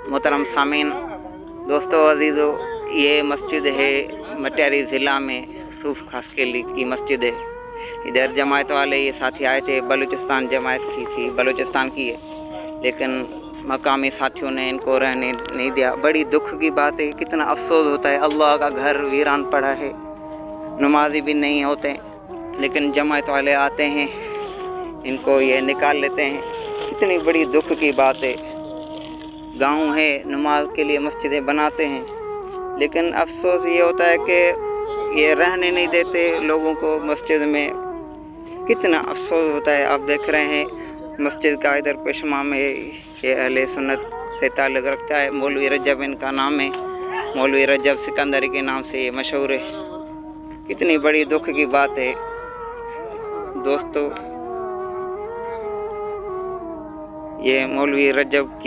मोहतरम सामीन, दोस्तों अजीज़ों, ये मस्जिद है मटियारी ज़िला में सूफ खासकेली की मस्जिद है। इधर जमात वाले ये साथी आए थे, बलूचिस्तान जमात की थी, बलूचिस्तान की है, लेकिन मकामी साथियों ने इनको रहने नहीं दिया। बड़ी दुख की बात है, कितना अफसोस होता है। अल्लाह का घर वीरान पड़ा है, नमाजी भी नहीं होते, लेकिन जमात वाले आते हैं, इनको ये निकाल लेते हैं। कितनी बड़ी दुख की बात है। गांव है, नमाज के लिए मस्जिदें बनाते हैं, लेकिन अफसोस ये होता है कि ये रहने नहीं देते लोगों को मस्जिद में। कितना अफसोस होता है। आप देख रहे हैं मस्जिद का इधर पेशमा में ये अहले सुन्नत से ताल्लुक़ रखता है। मौलवी रजब इनका नाम है, मौलवी रजब सिकंदरी के नाम से ये मशहूर है। कितनी बड़ी दुख की बात है दोस्तों। ये मौलवी रजब की